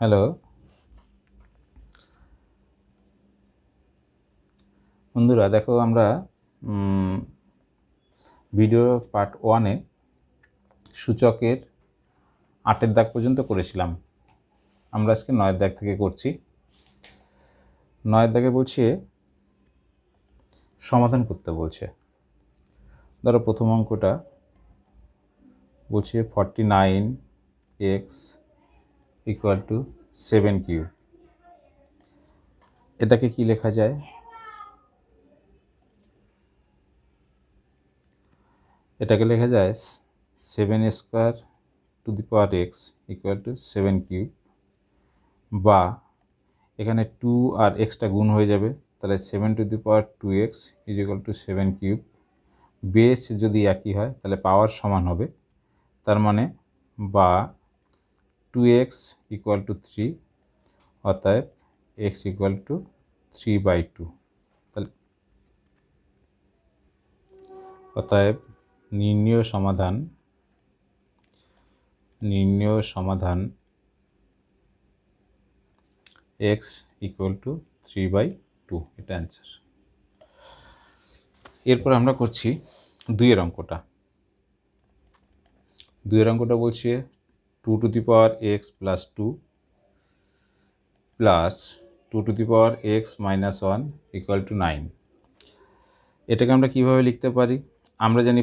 Hello বন্ধুরা, দেখো আমরা ভিডিও পার্ট 1-এ সূচকের 8-এর দাগ পর্যন্ত করেছিলাম। আমরা আজকে 9-এর দাগ থেকে করছি। 9-এর দাগে বলছে সমাধান করতে বলছে। ধরো প্রথম অঙ্কটা বলছে 49x = 7 কিউব। এটাকে কি লেখা যায়? এটাকে লেখা যায় 7² x = 7 কিউব, বা এখানে 2 আর এক্সটা গুণ হয়ে যাবে, তাহলে 7² x = 7 কিউব। বেস যদি একই হয় তাহলে পাওয়ার সমান হবে, তার মানে বা 2x = 3, অতএব x = 3/2। তাহলে অতএব নির্ণেয় সমাধান x = 3/2, এটা অ্যান্সার। এরপর আমরা করছি 2-এর অঙ্কটা। 2-এর অঙ্কটা বলছে 2x + 2 + 2x - 1 = 9। এটাকে আমরা কিভাবে লিখতে পারি? আমরা জানি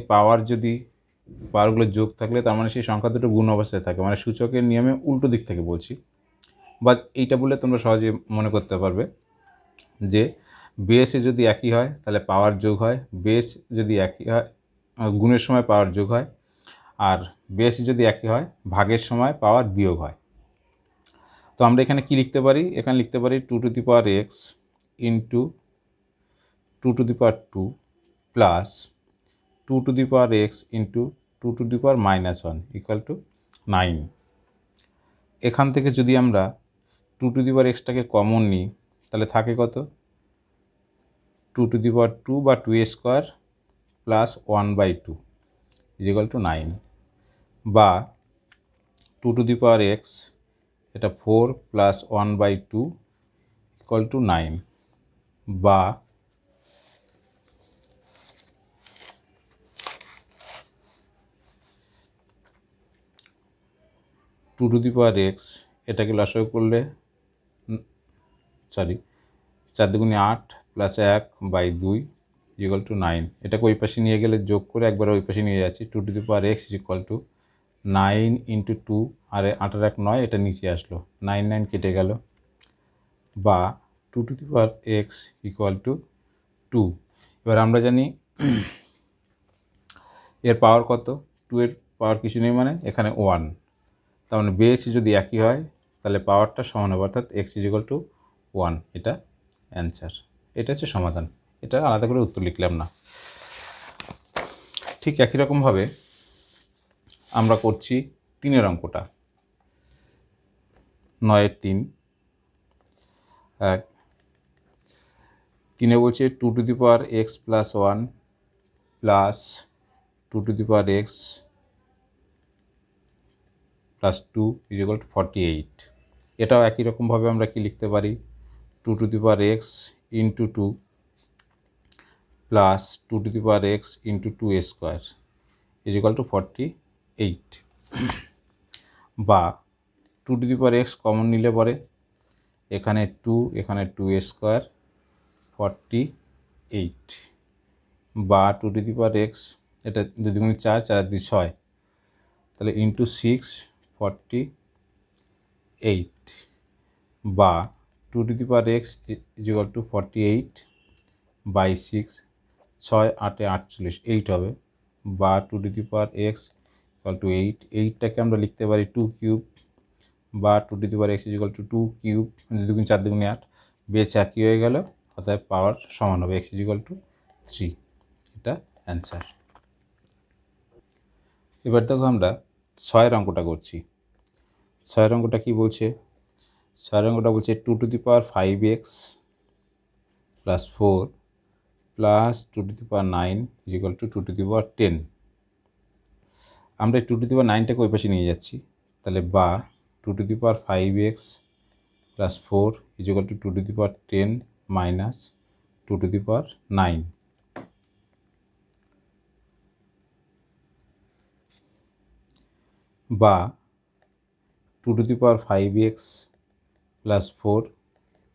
পাওয়ারগুলো যোগ থাকলে তার মানে সেই সংখ্যা দুটো গুণ অবস্থায় থাকে, মানে সূচকের নিয়মে উল্টো দিক থেকে বলছি। বা এইটা বললে তোমরা সহজে মনে করতে পারবে যে বেসে যদি একই হয় তাহলে পাওয়ার যোগ হয়, বেস যদি একই হয় গুণের সময় পাওয়ার যোগ হয়, আর বেস যদি একই হয় ভাগের সময় পাওয়ার বিয়োগ হয়। তো আমরা এখানে কি লিখতে পারি? এখানে লিখতে পারি 2x * 2^2 + 2x * 2 - 1 = 9। এখান থেকে যদি আমরা 2x কমন নিই তাহলে থাকে কত? 2 বা 2² + 1/2 = 9, বা 2x এটা 4 + 1/2 = 9, বা 2x এটাকে লসাগু করলে 4 × 8 + 1/2 = 9। এটাকে ওই পাশে নিয়ে গেলে যোগ করে একবার ওই পাশে নিয়ে যাচ্ছি। 2x = 9 × 2, আর 8 আর 1 9, এটা নিচে আসলো, 9 9 কেটে গেল, বা 2x = 2। এবার আমরা জানি এর পাওয়ার কত? 2 এর পাওয়ার কিছু নেই, মানে এখানে 1, তার মানে বেস যদি একই হয় তাহলে পাওয়ারটা সমান হবে, অর্থাৎ x = 1। এটা অ্যান্সার। এটা হচ্ছে সমাধান। এটা আলাদা করে উত্তর লিখলাম না। ঠিক একই রকমভাবে আমরা করছি 3-এর অঙ্কটা। 9-এর 3 3-এ বলছে 2x + 1 + 2x + 2 = 48। এটাও একই রকমভাবে আমরা কি লিখতে পারি? 2x * 2 + 2x * 2² = 48, বা 2x কমন নিলে পরে এখানে 2 এখানে 2² 48, বা 2x এটা 2 × 4 4 × 6, তাহলে × 6 48, বা 2x = 48/6, 6 8 48, 8 হবে, বা 2x = 8। 8টাকে আমরা লিখতে পারি 2 কিউব, বা 2x = 2 কিউব, 2 × 4 = 8, বেস একই হয়ে গেল, অর্থাৎ পাওয়ার সমান হবে, x = 3। এটা অ্যান্সার। এবার দেখো আমরা 6-এর অঙ্কটা করছি। 6-এর অঙ্কটা কী বলছে? 6-এর অঙ্কটা বলছে 2^5x + 4 + 2^9 = 2^10। আমরা 2^9টাকে ওই পাশে নিয়ে যাচ্ছি, তাহলে বা 2^5x plus 4 is equal to 2 to the power 10 minus 2 to the power 9, বা 2 to the power 5x plus 4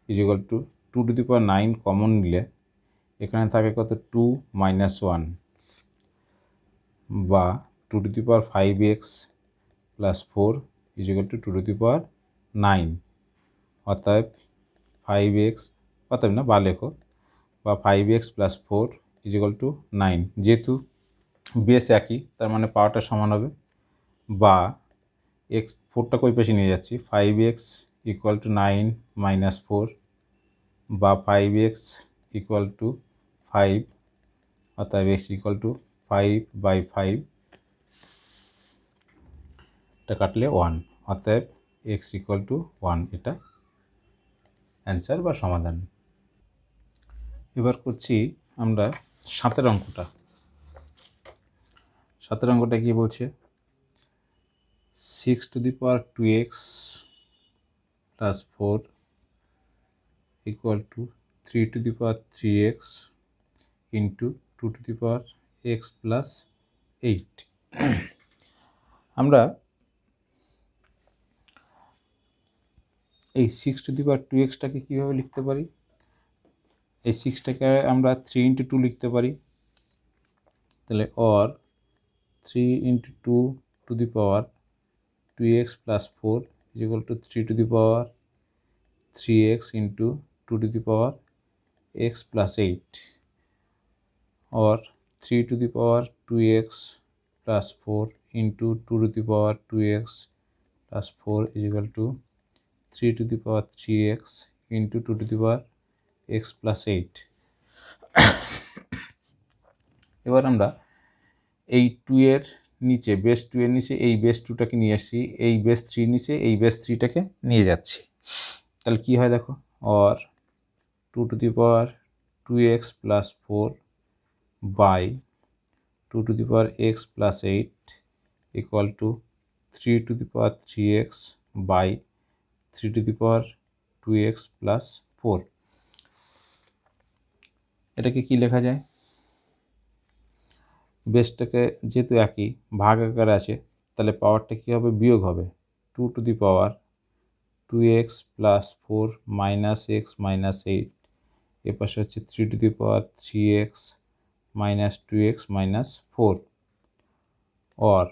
is equal to 2 to the power 9 common নিলে এখানে থাকে কত 2 মাইনাস 1, বা 2 to the power 5x plus 4 is equal to 2 to the power 9, অতএব 5x, অতএব না বা লেখো, বা 5x plus 4 is equal two 9, যেহেতু বেস একই তার মানে পাওয়ারটা সমান হবে, বা x 4টা কই পাশে নিয়ে যাচ্ছি 5x ইকুয়াল টু 9 মাইনাস 4, বা 5x ইকুয়াল টু 5, অতএব x ইকুয়াল টু 5/5, এটা কাটলে 1, অতএব x ইকুয়াল টু 1, এটা অ্যান্সার বা সমাধান। এবার করছি আমরা 7 অঙ্কটা। 7 অঙ্কটা কি বলছে, 6 two the power 2x plus 4 equal to 3 to the power 3x into 2 to the power x plus 8। আমরা এই 6 টু দি পাওয়ার 2xটাকে কীভাবে লিখতে পারি, এই 6টাকে আমরা 3 ইন্টু 2 লিখতে পারি, তাহলে or 3 into 2 to the power 2x plus 4 is equal two 3 to the power 3x into 2 to the power x plus 8, or 3 to the power 2x plus 4 into 2 to the power 2x plus 4 is equal to 3 to the power 3x into 2 to the power x plus 8। এবার আমরা এই 2 এর নিচে, base 2 এর নিচে এই base 2টাকে নিয়ে আসছি, এই বেস 3 নিচে এই বেস 3টাকে নিয়ে যাচ্ছি, তাহলে কি হয় দেখো, or 2 to the power 2x plus 4 by 2 to the power x plus 8 equal to 3 to the power 3x by 3 to the power 2x plus 4। এটাকে কি লেখা যায়, বেসটাকে যেহেতু একই ভাগ আকারে আছে তাহলে পাওয়ারটা কী হবে, বিয়োগ হবে, 2 to the power 2x plus 4 minus x minus 8, এ পাশে হচ্ছে 3 to the power 3x minus 2x minus 4, or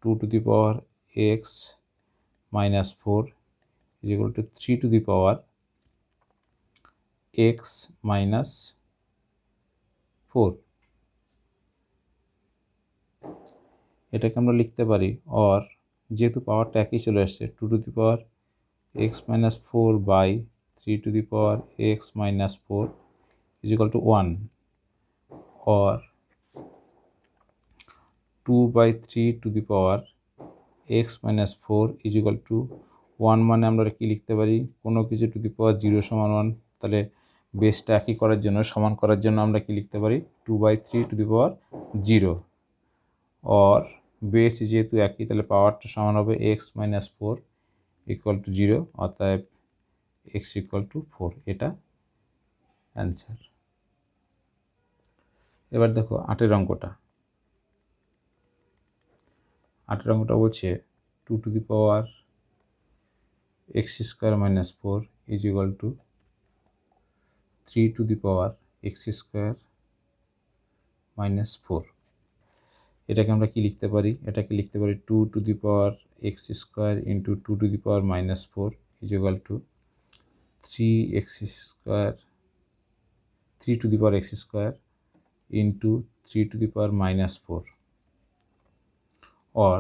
2 to the power x minus 4 is equal to 3 to the power x minus 4। এটাকে আমরা লিখতে পারি, or যেহেতু পাওয়ারটা একই চলে আসছে 2 to the power x minus 4 by 3 to the power x minus 4 is equal to 1, or 2 by 3 to the power x minus 4 is equal to 1, মানে আমরা কি লিখতে পারি, কোনো কিছু টু দি পাওয়ার 0 সমান 1, তাহলে বেসটা একই করার জন্য, সমান করার জন্য আমরা কি লিখতে পারি 2/3 two the power 0, or base যেহেতু একই তাহলে পাওয়ারটা সমান হবে x minus 4 ইকুয়াল টু 0, অতএব x ইকুয়াল টু 4, এটা অ্যান্সার। এবার দেখো 8 অঙ্কটা। 8 অঙ্কটা বলছে 2 to the power x square minus 4 is equal two 3 to the power x square minus 4। এটাকে আমরা কি লিখতে পারি, এটাকে লিখতে পারি 2 to the power x square into 2 to the power minus 4 is equal to 3x square 3 to the power x square into 3 to the power minus 4, or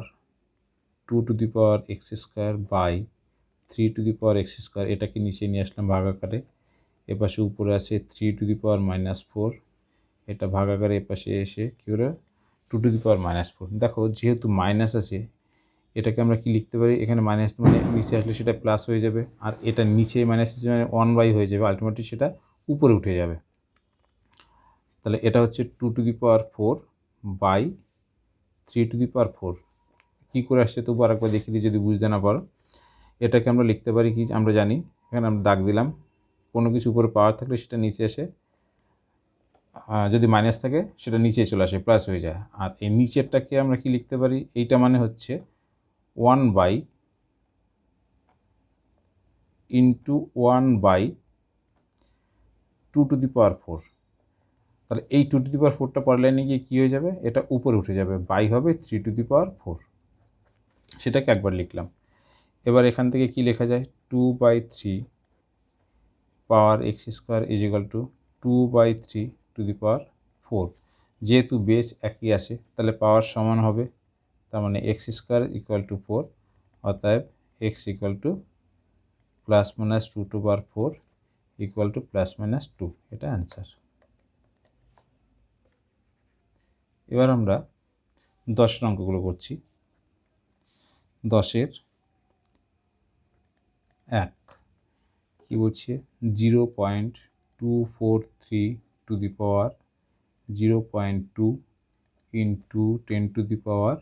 2 to the power x square by 3 to the power x square, এটাকে নিচে নিয়ে আসলাম ভাগ আকারে, এপাশে উপরে আছে 3 to the power minus 4, এটা ভাগ আকারে এপাশে এসে কী করে 2 টু দি পাওয়ার মাইনাস 4। দেখো যেহেতু মাইনাস আছে এটাকে আমরা কি লিখতে পারি, এখানে মাইনাস মানে নিচে আসলে সেটা প্লাস হয়ে যাবে, আর এটা নিচে মাইনাস মানে 1/, হয়ে যাবে, আলটিমেটলি সেটা উপরে উঠে যাবে, তাহলে এটা হচ্ছে 2 to the power 4 by 3 to the power 4। কী করে আসছে তবু আরেকবার দেখিয়ে দিই যদি বুঝতে না পারো, এটাকে আমরা লিখতে পারি কি, আমরা জানি এখানে আমরা দাগ দিলাম, কোনো কিছু উপরে পাওয়ার থাকলে সেটা নিচে এসে, যদি মাইনাস থাকে সেটা নিচে চলে আসে, প্লাস হয়ে যায়। আর এই নিচেরটাকে আমরা কি লিখতে পারি, এইটা মানে হচ্ছে 1/((1/(2 to the power 4)। তাহলে এই 2 to the power 4টা পরের লাইনে গিয়ে কী হয়ে যাবে, এটা উপরে উঠে যাবে, বাই হবে 3 to the power 4। সেটাকে একবার লিখলাম। এবার এখান থেকে কি লেখা যায়, 2/3 power x square is equal to 2/3 to the power 4। যেহেতু বেস একই আসে তাহলে পাওয়ার সমান হবে, তার মানে এক্স স্কোয়ার ইকুয়াল টু 4, অতএব x equal to plus minus 2 to the power 4 equal to plus minus 2। এটা অ্যান্সার। এবার আমরা 10 অঙ্কগুলো করছি। 10-এর 1 কি বলছে, 0.243 to the power 0.2 into 10 to the power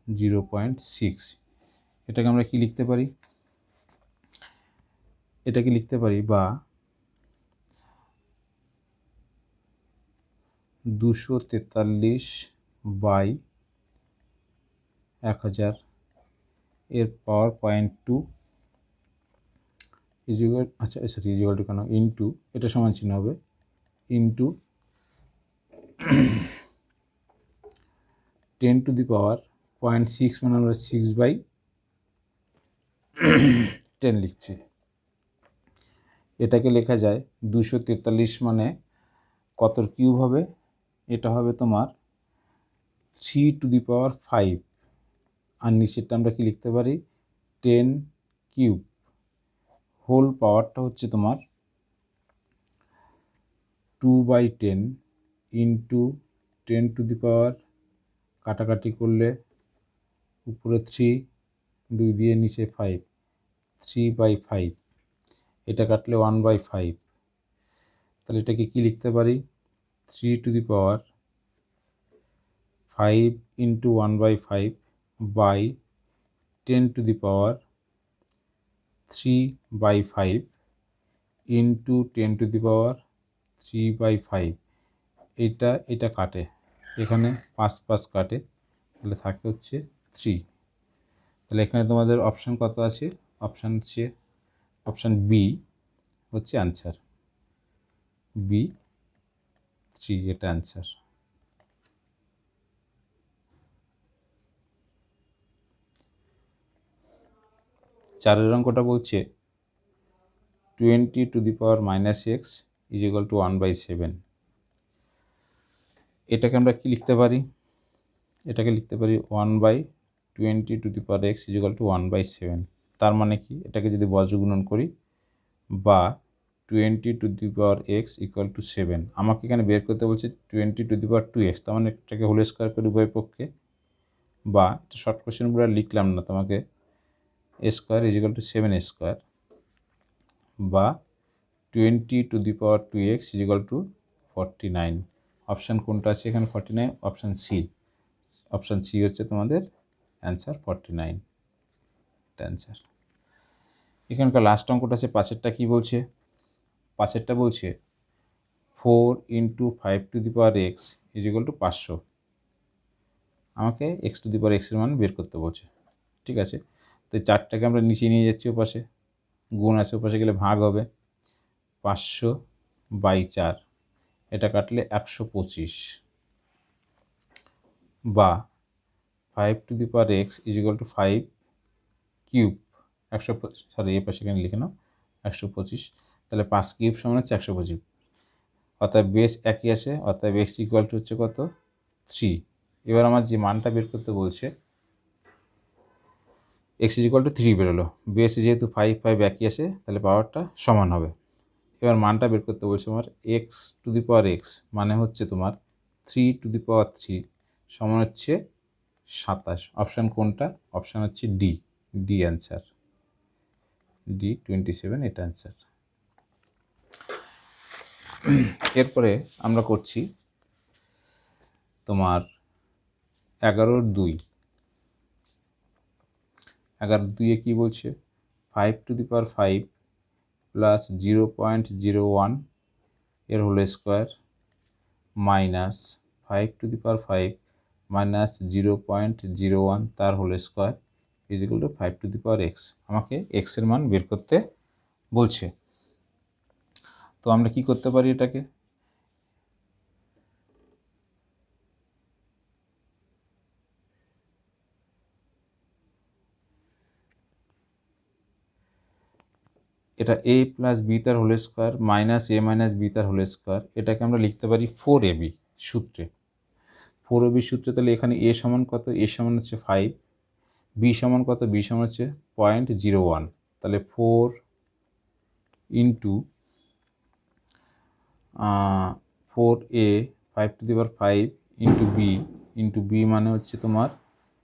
0.6। এটাকে আমরা কি লিখতে পারি, এটাকে লিখতে পারি বা 243/1000 এর পাওয়ার 0.2 ইজিক্যাল, আচ্ছা সরি ইজিক্যাল টু কেন, ইন্টু, এটা সমান চিহ্ন হবে, ইন্টু 10 to the power 0.6 মানে আমরা 6/10 লিখছি। এটাকে লেখা যায় 243 মানে কতর কিউব হবে, এটা হবে তোমার 3 to the power 5। আর নিচেরটা আমরা কি লিখতে পারি, 10 কিউব। হোল পাওয়ারটা হচ্ছে তোমার 2/10 ইন্টু 10 to the power, কাটাকাটি করলে উপরে 3, 2 দিয়ে নিচে 5, 3/5। এটা কাটলে 1/5। তাহলে এটাকে কি লিখতে পারি, 3 to the power 5 into 1/5 by 10 to the power 3/5 into 10 to the power 3/5। এটা কাটে, এখানে 5 কাটে, তাহলে থাকে হচ্ছে 3। তাহলে এখানে তোমাদের অপশান কত আছে, অপশান হচ্ছে অপশান বি হচ্ছে অ্যান্সার, বি 3 এটা অ্যান্সার। চারের অঙ্কটা বলছে 20 to the power -x is equal two 1/7। এটাকে আমরা কি লিখতে পারি, এটাকে লিখতে পারি 1/20 to the power x is equal two 1/7। তার মানে কি, এটাকে যদি বজ্রগুণন করি, বা 20 to the power x equal to 7। আমাকে এখানে বের করতে বলছে 20 to the power 2x, তার মানে এটাকে হোল স্কোয়ার করে উভয় পক্ষে, বা এটা শর্ট কোশ্চেন পুরো লিখলাম না, তোমাকে a square is equal two 7a², বা 20 to the power 2x is equal two 49। Option কোনটা আছে এখানে, 49, অপশান সি। অপশান সি হচ্ছে তোমাদের অ্যান্সার, 49 এটা অ্যান্সার। এখানকার লাস্ট অঙ্কটা আছে 5-এরটা কী বলছে, 5-এরটা বলছে 4 into 5 to the power x is equal two 500। আমাকে x to the power x এর মান বের করতে বলছে, ঠিক আছে। তো 4টাকে আমরা নিচে নিয়ে যাচ্ছি, ওপাশে গুণ আছে, ওপাশে গেলে ভাগ হবে, 500/4, এটা কাটলে 125, বা 5 to the power x is equal two 5 cube, 125, sorry এই পাশে এখানে লিখে নাও 125। তাহলে 5 কিউব সমান হচ্ছে 125, অর্থাৎ বেস একই আসে, অর্থাৎ x ইকুয়াল টু হচ্ছে কত, 3। এবার আমার যে মানটা বের করতে বলছে, x ইজ ইকুয়াল টু 3 বেরোলো, বেস যেহেতু 5 একই আসে তাহলে পাওয়ারটা সমান হবে। এবার মানটা বের করতে বলছে আমার x to the power x মানে হচ্ছে তোমার 3 to the power 3 সমান হচ্ছে 27। অপশান কোনটা, অপশান হচ্ছে ডি, ডি অ্যান্সার, ডি 27 এটা অ্যান্সার। এরপরে আমরা করছি তোমার 11-2। 11-2 কি বলছে, 5^5 প্লাস 0.01 এর হোল স্কোয়ার মাইনাস 5^5 মাইনাস 0.01 তার whole square is equal to 5^x। আমাকে x এর মান বের করতে বলছে। তো আমরা কি করতে পারি এটাকে, এটা a প্লাস বি তার whole square minus a minus B তার হোল স্কোয়ার, এটাকে আমরা লিখতে পারি 4ab সূত্রে। 4ab সূত্রে তাহলে এখানে a সমান কত, a সমান হচ্ছে 5, b সমান কত, b সমান হচ্ছে 0.01, তাহলে 4 ইন্টু 4a 5^5 ইন্টু b মানে হচ্ছে তোমার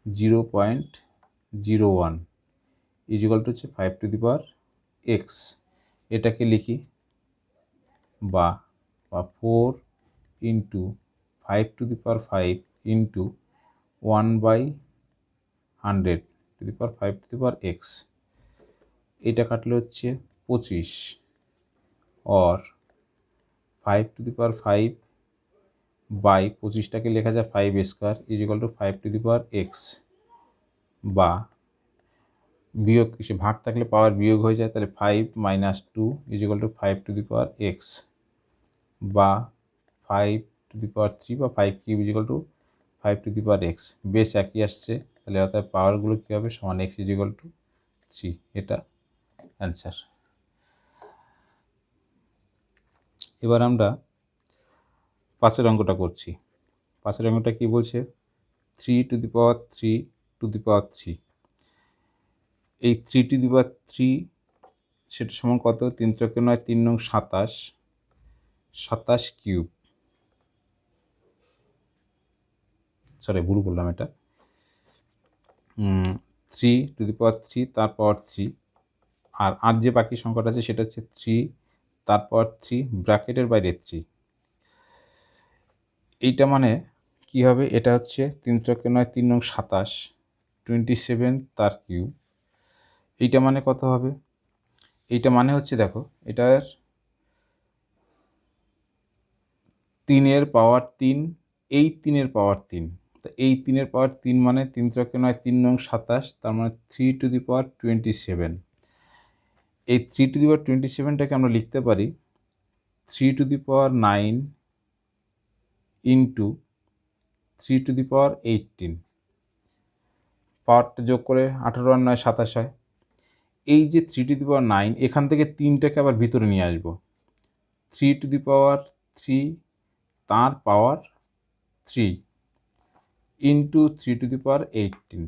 0.01 ইজ ইকুয়াল টু হচ্ছে 5^x। এটাকে লিখি বা 4 ইন্টু 5^5 ইন্টু 1/100^5^x, এটা কাটলে হচ্ছে 25 और 5^5 বাই 25টাকে লেখা যায় 5² ইজ ইকুয়াল টু 5^x বা বিয়োগ সে ভাগ থাকলে পাওয়ার বিয়োগ হয়ে যায়, তাহলে 5 - 2 ইজ ইকুয়াল টু 5^x বা 5^3 বা 5³ ইজ ইকুয়াল টু 5^x। বেশ একই আসছে, তাহলে অর্থাৎ পাওয়ারগুলো কী হবে, সমান x ইজ ইকুয়াল টু 3। এটা অ্যান্সার। এবার আমরা পাশের অঙ্কটা করছি। পাশের অঙ্কটা কি বলছে, 3^3 এই 3^3 সেটা সমান কত, 3×9 = 27 কিউব, সরি ভুল বললাম, এটা 3^3 তার পাওয়ার 3, আর যে বাকি সংখ্যাটা আছে সেটা হচ্ছে 3 তার পাওয়ার 3 ব্র্যাকেটের বাইরে 3। এইটা মানে কি হবে, এটা হচ্ছে 3×9 = 27 তার কিউব। এইটা মানে কত হবে, এইটা মানে হচ্ছে দেখো, এটার 3 পাওয়ার 3, এই 3 পাওয়ার 3, তো এই 3 পাওয়ার 3 মানে 3×9 = 27, তার মানে 3^27। এই 3^27টাকে আমরা লিখতে পারি 3^9 ইন্টু 3^18, পাওয়ারটা যোগ করে 18 আর 9 27 হয়। এই যে 3^9 এখান থেকে 3টাকে আবার ভিতরে নিয়ে আসবো, 3^3 তার পাওয়ার 3 ইন্টু 3^18।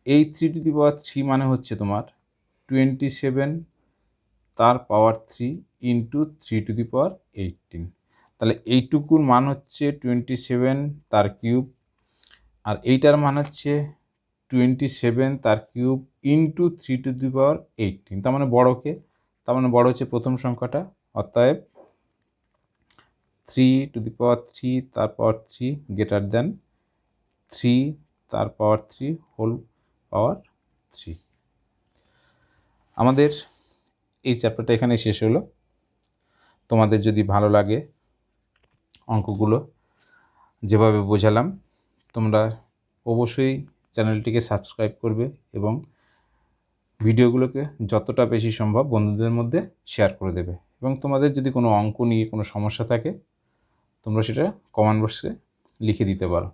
এই 3^3 মানে হচ্ছে তোমার 27 তার পাওয়ার 3 ইন্টু 3^18। তাহলে এইটুকুর মান হচ্ছে 27 তার কিউব, আর এইটার মান হচ্ছে 27 তার কিউব ইন্টু 3^18। তার মানে বড়কে, তার মানে বড় হচ্ছে প্রথম সংখ্যাটা, অতএব 3^3 তার পাওয়ার 3 গ্রেটার দেন 3 তার পাওয়ার 3 হোল পাওয়ার 3। আমাদের এই চ্যাপ্টারটা এখানে শেষ হলো। তোমাদের যদি ভালো লাগে অঙ্কগুলো যেভাবে বোঝালাম, তোমরা অবশ্যই চ্যানেলটিকে সাবস্ক্রাইব করবে এবং ভিডিওগুলোকে যতটা বেশি সম্ভব বন্ধুদের মধ্যে শেয়ার করে দেবে। এবং তোমাদের যদি কোনো অঙ্ক নিয়ে কোনো সমস্যা থাকে তোমরা সেটা কমেন্ট বক্সে লিখে দিতে পারো।